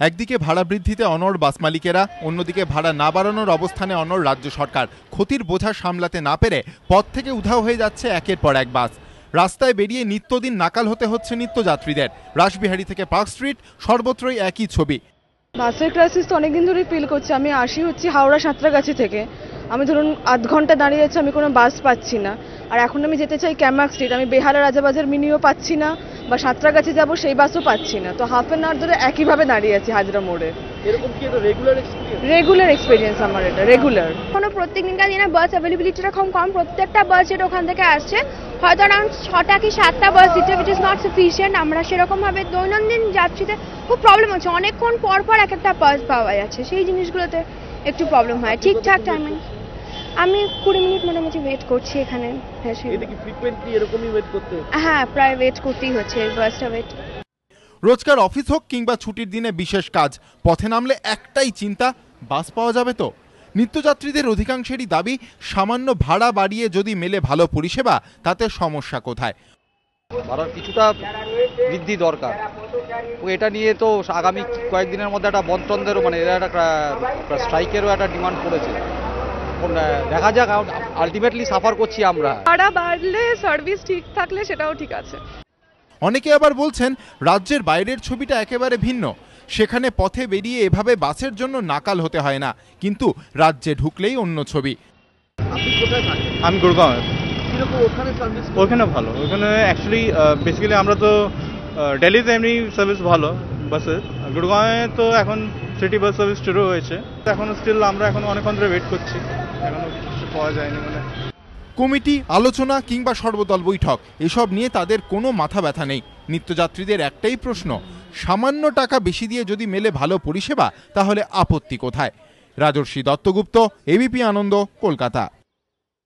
একদিকে ভাড়া বৃদ্ধিতে অনড় বাস মালিকেরা, অন্যদিকে ভাড়া না বাড়ানোর অবস্থানে অনড় রাজ্য সরকার। ক্ষতির বোঝা সামলাতে না পেরে পথ থেকে উধাও হয়ে যাচ্ছে একের পর এক বাস। রাস্তায় বেরিয়ে নিত্যদিন নাকাল হতে হচ্ছে নিত্যযাত্রীদের। রাসবিহারী থেকে পার্ক স্ট্রিট, সর্বত্রই একই ছবি। বাসের ক্রাইসিস তো অনেকদিন ধরেই ফিল করছি। আমি হচ্ছি হাওড়া সাঁতরাগাছি থেকে। আমি ধরুন আধ ঘন্টা দাঁড়িয়ে আছি, আমি কোনো বাস পাচ্ছি না। আর এখন আমি যেতে চাই ক্যামাক স্ট্রিট, আমি বেহালা রাজাবাজার মিনিও পাচ্ছি না, বা সাঁতরাগাছি যাব সেই বাসও পাচ্ছি না। তো হাফ অ্যান আওয়ার ধরে একইভাবে দাঁড়িয়ে আছি হাজরা মোড়ে। এরকম কি এটা রেগুলার এক্সপিরিয়েন্স আমার, এটা রেগুলার। কোনো প্রত্যেক দিনকার দিনে বাস অ্যাভেলেবিলিটিটা কম, প্রত্যেকটা বাস যেটা ওখান থেকে আসছে হয়তো অ্যারাউন্ড 6টা কি 7টা বাস দিতে, উইচ ইজ নট সাফিসিয়েন্ট। আমরা সেরকমভাবে দৈনন্দিন যাত্রীদের খুব প্রবলেম হচ্ছে, অনেকক্ষণ পর পর এক একটা বাস পাওয়া যাচ্ছে, সেই জিনিসগুলোতে একটু প্রবলেম হয়। ঠিকঠাক টাইমে আমি 20 মিনিট মোটামুটি ওয়েট করছি এখানে। হ্যাঁ, প্রায় ওয়েট করতেই হচ্ছে বাসটা ওয়েট। রোজকার অফিস হোক কিংবা ছুটির দিনে বিশেষ কাজ, পথে নামলে একটাই চিন্তা, বাস পাওয়া যাবে তো? নিত্যযাত্রীদের অধিকাংশেরই দাবি, সামান্য ভাড়া বাড়িয়ে যদি মেলে ভালো পরিষেবা, তাতে সমস্যা কোথায়? ভাড়ার কিছুটা বৃদ্ধি দরকার। এটা নিয়ে তো আগামী কয়েকদিনের মধ্যে একটা বন্ধেরও এরা একটা স্ট্রাইকেরও একটা ডিমান্ড করেছে। দেখা যাক, আলটিমেটলি সাফার করছি আমরা। ভাড়া বাড়লে সার্ভিস ঠিক থাকলে সেটাও ঠিক আছে। অনেকে আবার বলছেন, রাজ্যের বাইরের ছবিটা একেবারে ভিন্ন। সেখানে পথে বেরিয়ে এভাবে বাসের জন্য নাকাল হতে হয় না, কিন্তু রাজ্যে ঢুকলেই অন্য ছবি। আমি গুরগাঁওয়ে। ওখানে ভালো, ওখানে অ্যাকচুয়ালি বেসিক্যালি আমরা তো দিল্লিতে এমনি সার্ভিস ভালো বাসের। গুরগাঁওয়ে তো এখন সিটি বাস সার্ভিস শুরু হয়েছে, এখনো স্টিল আমরা এখন অনেকক্ষণ ধরে ওয়েট করছি, এখনো কিছু পাওয়া যায়নি। কমিটি, আলোচনা কিংবা সর্বদল বৈঠক, এসব নিয়ে তাদের কোনো মাথা ব্যথা নেই। নিত্যযাত্রীদের একটাই প্রশ্ন, সামান্য টাকা বেশি দিয়ে যদি মেলে ভালো পরিষেবা, তাহলে আপত্তি কোথায়? রাজর্ষি দত্তগুপ্ত, এবিপি আনন্দ, কলকাতা।